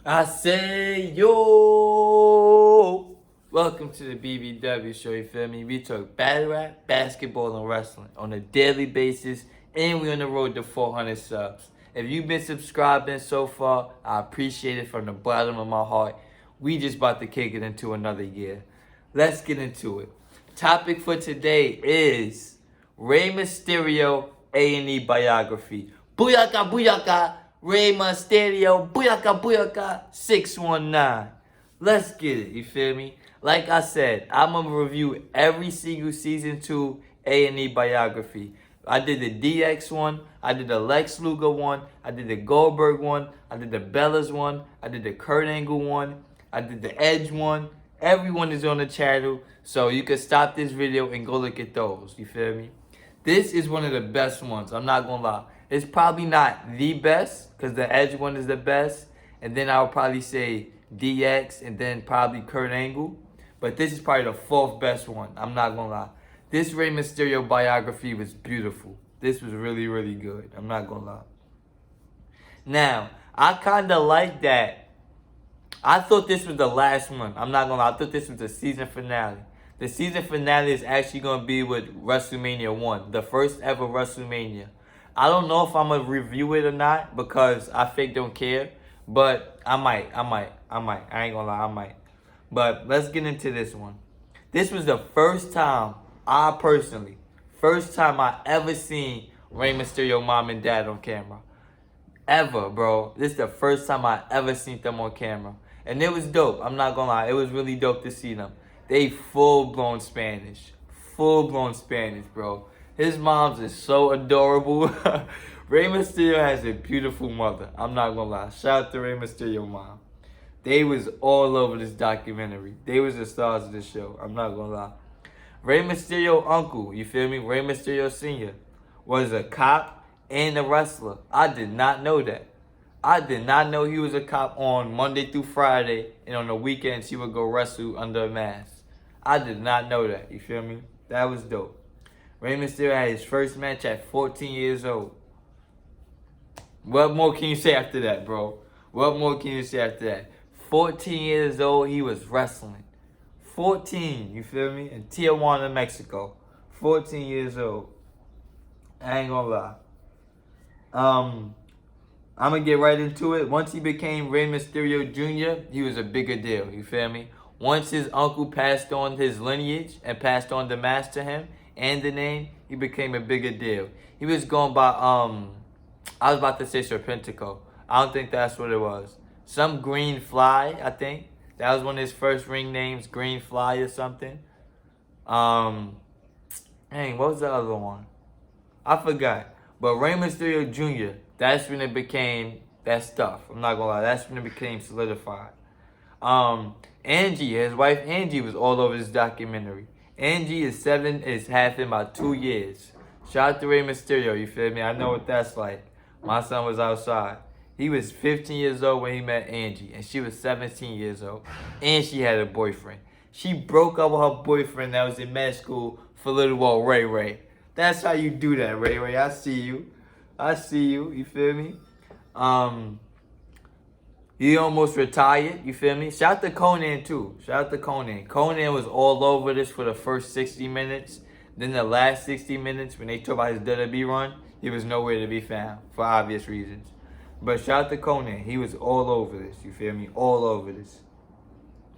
I say yo. Welcome to the BBW show. You feel me? We talk battle rap, basketball, and wrestling on a daily basis, and we on the road to 400 subs. If you've been subscribing so far, I appreciate it from the bottom of my heart. We just about to kick it into another year. Let's get into it. Topic for today is Rey Mysterio A&E biography. Booyaka, booyaka, Rey Mysterio, booyaka, booyaka, 619. Let's get it, you feel me? Like I said, I'm going to review every single season 2 A&E biography. I did the DX one, I did the Lex Luger one, I did the Goldberg one, I did the Bellas one, I did the Kurt Angle one, I did the Edge one. Everyone is on the channel, so you can stop this video and go look at those, you feel me? This is one of the best ones, I'm not gonna lie. It's probably not the best, because the Edge one is the best, and then I'll probably say DX, and then probably Kurt Angle. But this is probably the fourth best one, I'm not gonna lie. This Rey Mysterio biography was beautiful. This was really, really good, I'm not gonna lie. Now, I kinda like that. I thought this was the last one, I'm not gonna lie. I thought this was the season finale. The season finale is actually gonna be with WrestleMania 1, the first ever WrestleMania. I don't know if I'm gonna review it or not because I fake don't care. But I might. I ain't gonna lie, I might. But let's get into this one. This was the first time first time I ever seen Rey Mysterio mom and dad on camera. Ever, bro. This is the first time I ever seen them on camera. And it was dope. I'm not gonna lie. It was really dope to see them. They full-blown Spanish. Full-blown Spanish, bro. His mom's is so adorable. Rey Mysterio has a beautiful mother. I'm not gonna lie. Shout out to Rey Mysterio mom. They was all over this documentary. They was the stars of the show. I'm not gonna lie. Rey Mysterio uncle, you feel me? Rey Mysterio Sr. was a cop and a wrestler. I did not know that. I did not know he was a cop on Monday through Friday, and on the weekends he would go wrestle under a mask. I did not know that, you feel me? That was dope. Rey Mysterio had his first match at 14 years old. What more can you say after that, bro? What more can you say after that? 14 years old, he was wrestling. 14, you feel me? In Tijuana, Mexico. 14 years old. I ain't gonna lie. I'm gonna get right into it. Once he became Rey Mysterio Jr., he was a bigger deal, you feel me? Once his uncle passed on his lineage and passed on the mask to him and the name, he became a bigger deal. He was going by, I was about to say Serpentico. I don't think that's what it was. Some Green Fly, I think. That was one of his first ring names, Green Fly or something. Dang, what was the other one? I forgot. But Rey Mysterio Jr., that's when it became that stuff. I'm not gonna lie, that's when it became solidified. Angie, his wife Angie, was all over this documentary. Angie is half in about 2 years. Shout out to Rey Mysterio, you feel me? I know what that's like. My son was outside. He was 15 years old when he met Angie, and she was 17 years old. And she had a boyfriend. She broke up with her boyfriend that was in med school for little old Ray Ray. That's how you do that, Ray Ray. I see you. You feel me? He almost retired, you feel me? Shout out to Conan too. Shout out to Conan. Conan was all over this for the first 60 minutes. Then the last 60 minutes, when they talk about his WWE run, he was nowhere to be found, for obvious reasons. But shout out to Conan. He was all over this, you feel me? All over this.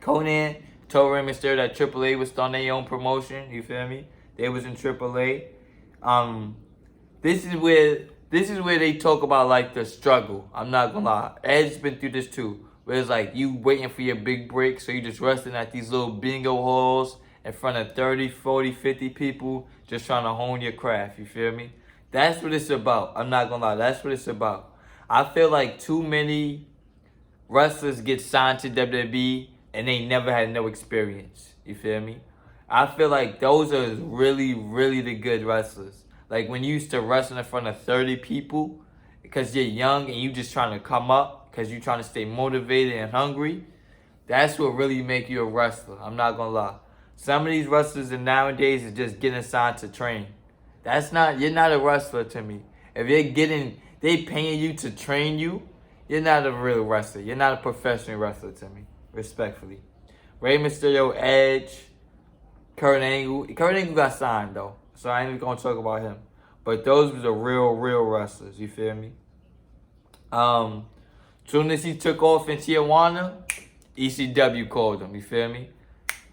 Conan told Rey Mysterio that AAA was starting their own promotion, you feel me? They was in AAA. This is where they talk about like the struggle. I'm not gonna lie. Edge's been through this too. Where it's like you waiting for your big break, so you just wrestling at these little bingo halls in front of 30, 40, 50 people, just trying to hone your craft, you feel me? That's what it's about. I'm not gonna lie, that's what it's about. I feel like too many wrestlers get signed to WWE and they never had no experience, you feel me? I feel like those are really, really the good wrestlers. Like when you used to wrestle in front of 30 people because you're young and you just trying to come up because you're trying to stay motivated and hungry, that's what really make you a wrestler. I'm not going to lie. Some of these wrestlers nowadays is just getting signed to train. You're not a wrestler to me. If they paying you to train you, You're not a real wrestler. You're not a professional wrestler to me, respectfully. Rey Mysterio, Edge, Kurt Angle. Kurt Angle got signed though, so I ain't even gonna talk about him. But those were the real wrestlers. You feel me? Soon as he took off in Tijuana, ECW called him. You feel me?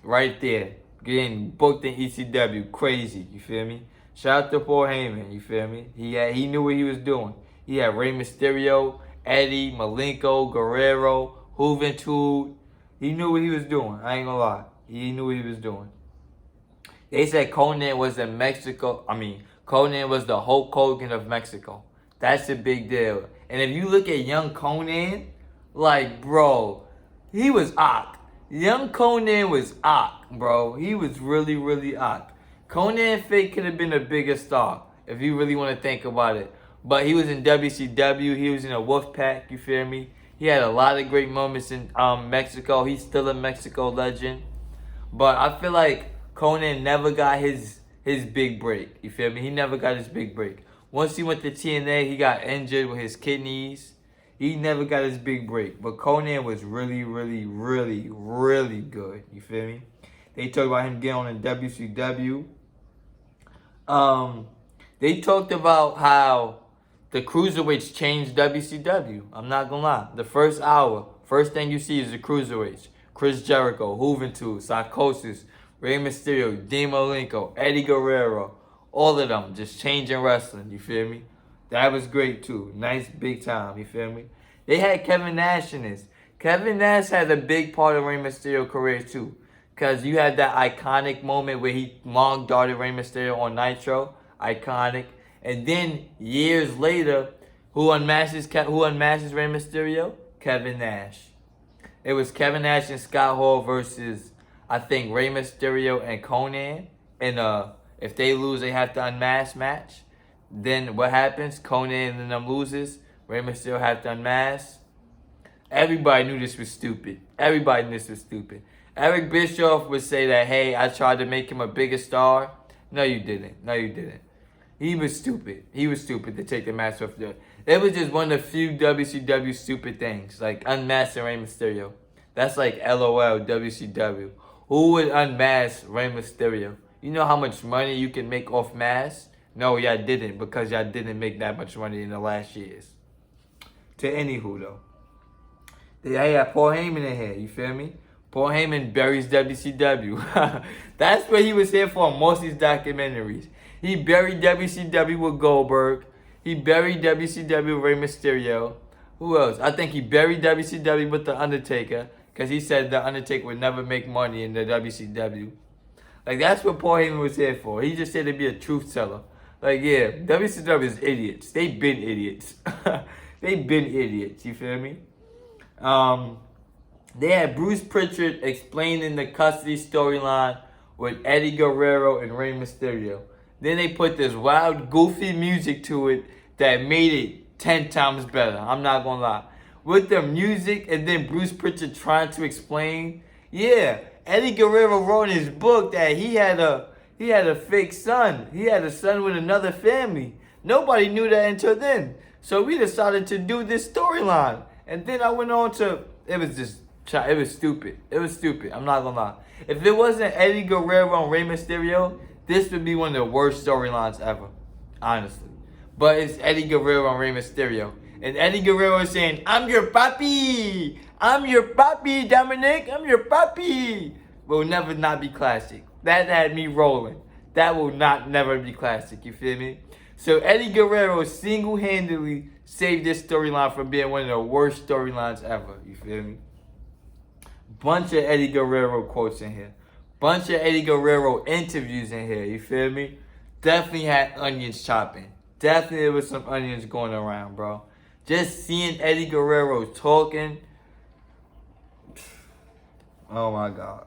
Right there, getting booked in ECW, crazy. You feel me? Shout out to Paul Heyman. You feel me? He knew what he was doing. He had Rey Mysterio, Eddie, Malenko, Guerrero, Juventud. He knew what he was doing. I ain't gonna lie. He knew what he was doing. They said Conan was in Mexico. Conan was the Hulk Hogan of Mexico. That's a big deal. And if you look at young Conan, like, bro, he was Ock. Young Conan was Ock, bro. He was really Ock. Conan Fake could have been a bigger star if you really want to think about it. But he was in WCW. He was in a Wolfpack, you feel me? He had a lot of great moments in Mexico. He's still a Mexico legend. But I feel like Conan never got his big break. You feel me? He never got his big break. Once he went to TNA, he got injured with his kidneys. He never got his big break. But Conan was really good. You feel me? They talked about him getting on in WCW. They talked about how the cruiserweights changed WCW. I'm not gonna lie. The first hour, first thing you see is the cruiserweights. Chris Jericho, Juventud, Psychosis, Rey Mysterio, Dean Malenko, Eddie Guerrero, all of them just changing wrestling, you feel me? That was great too. Nice big time, you feel me? They had Kevin Nash in this. Kevin Nash had a big part of Rey Mysterio's career too. Because you had that iconic moment where he long darted Rey Mysterio on Nitro. Iconic. And then years later, who unmashes Rey Mysterio? Kevin Nash. It was Kevin Nash and Scott Hall versus, I think, Rey Mysterio and Conan. And if they lose, they have to unmask match. Then what happens? Conan and them loses. Rey Mysterio have to unmask. Everybody knew this was stupid. Eric Bischoff would say that, hey, I tried to make him a bigger star. No, you didn't. He was stupid. To take the mask off there. It was just one of the few WCW stupid things, like unmasking Rey Mysterio. That's like LOL, WCW. Who would unmask Rey Mysterio? You know how much money you can make off masks? No, y'all didn't, because y'all didn't make that much money in the last years. To anywho, though. They had Paul Heyman in here, you feel me? Paul Heyman buries WCW. That's what he was here for most of these documentaries. He buried WCW with Goldberg. He buried WCW with Rey Mysterio. Who else? I think he buried WCW with The Undertaker, because he said The Undertaker would never make money in the WCW. Like, that's what Paul Heyman was here for. He just said to be a truth teller. Like, yeah, WCW is idiots. They've been idiots. You feel me? They had Bruce Pritchard explaining the custody storyline with Eddie Guerrero and Rey Mysterio. Then they put this wild, goofy music to it that made it 10 times better. I'm not gonna lie. With the music and then Bruce Pritchard trying to explain, yeah, Eddie Guerrero wrote in his book that he had a fake son. He had a son with another family. Nobody knew that until then. So we decided to do this storyline. And then I went on to, it was stupid. I'm not gonna lie. If it wasn't Eddie Guerrero and Rey Mysterio, this would be one of the worst storylines ever. Honestly. But it's Eddie Guerrero and Rey Mysterio. And Eddie Guerrero is saying, I'm your papi, Dominic. I'm your papi. Will never not be classic. That had me rolling. That will never be classic. You feel me? So Eddie Guerrero single-handedly saved this storyline from being one of the worst storylines ever. You feel me? Bunch of Eddie Guerrero quotes in here. Bunch of Eddie Guerrero interviews in here. You feel me? Definitely had onions chopping. Definitely there was some onions going around, bro. Just seeing Eddie Guerrero talking. Oh my God.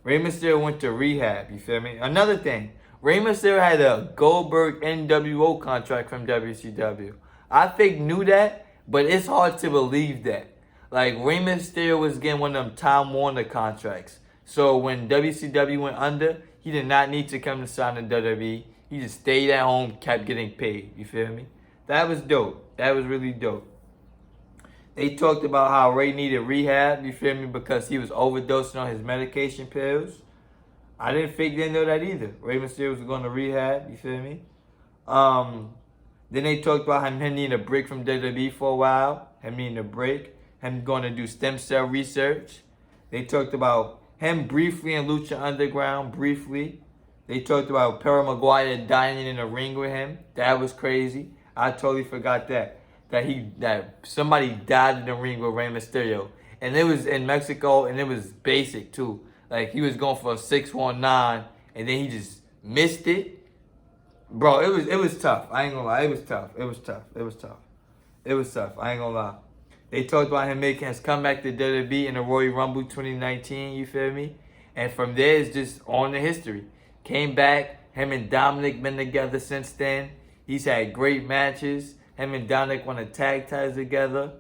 Rey Mysterio went to rehab. You feel me? Another thing. Rey Mysterio had a Goldberg NWO contract from WCW. I think knew that, but it's hard to believe that. Like, Rey Mysterio was getting one of them Time Warner contracts. So when WCW went under, he did not need to come to sign in WWE. He just stayed at home, kept getting paid. You feel me? That was dope. That was really dope. They talked about how Rey needed rehab, you feel me, because he was overdosing on his medication pills. I didn't know that either. Rey Mysterio was going to rehab, you feel me? Then they talked about him needing a break from WWE for a while, him needing a break, him going to do stem cell research. They talked about him briefly in Lucha Underground, briefly. They talked about Perry Maguire dining in a ring with him. That was crazy. I totally forgot that. That somebody died in the ring with Rey Mysterio. And it was in Mexico, and it was basic too. Like, he was going for a 619, and then he just missed it. Bro, it was tough. I ain't gonna lie. It was tough. It was tough. It was tough. It was tough. I ain't gonna lie. They talked about him making his comeback to WWE in the Royal Rumble 2019, you feel me? And from there, it's just on the history. Came back, him and Dominic been together since then. He's had great matches. Him and Dominic won a tag titles together.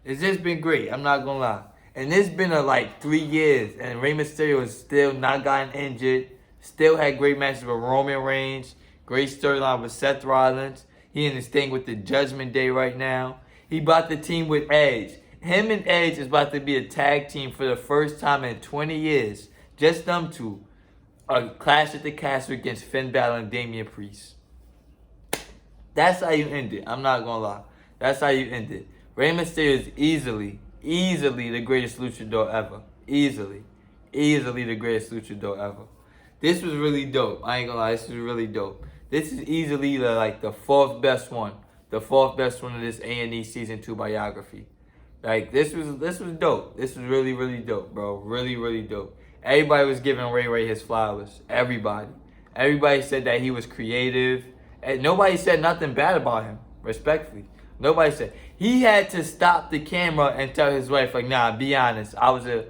It's just been great, I'm not gonna lie. And it's been like 3 years, and Rey Mysterio has still not gotten injured. Still had great matches with Roman Reigns. Great storyline with Seth Rollins. He in his thing with the Judgment Day right now. He bought the team with Edge. Him and Edge is about to be a tag team for the first time in 20 years. Just them two. A Clash at the Castle against Finn Balor and Damian Priest. That's how you end it. I'm not gonna lie. That's how you end it. Rey Mysterio is easily the greatest luchador ever. Easily the greatest luchador ever. This was really dope. I ain't gonna lie. This was really dope. This is easily the fourth best one. The fourth best one of this A&E Season 2 biography. Like, this was dope. This was really dope, bro. Really dope. Everybody was giving Ray his flowers. Everybody. Everybody said that he was creative. And nobody said nothing bad about him, respectfully. Nobody said. He had to stop the camera and tell his wife, like, nah, be honest. I was a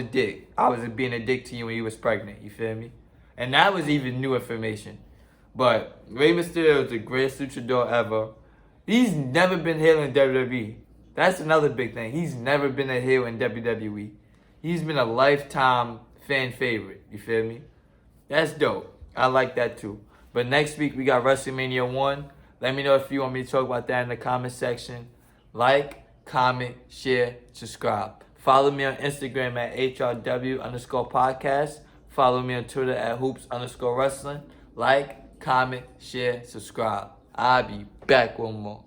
dick. I was being a dick to you when you was pregnant. You feel me? And that was even new information. But Rey Mysterio is the greatest luchador ever. He's never been heel in WWE. That's another big thing. He's never been a heel in WWE. He's been a lifetime fan favorite. You feel me? That's dope. I like that too. But next week we got WrestleMania 1. Let me know if you want me to talk about that in the comment section. Like, comment, share, subscribe. Follow me on Instagram at HRW_podcast. Follow me on Twitter at hoops_wrestling. Like, comment, share, subscribe. I'll be back one more.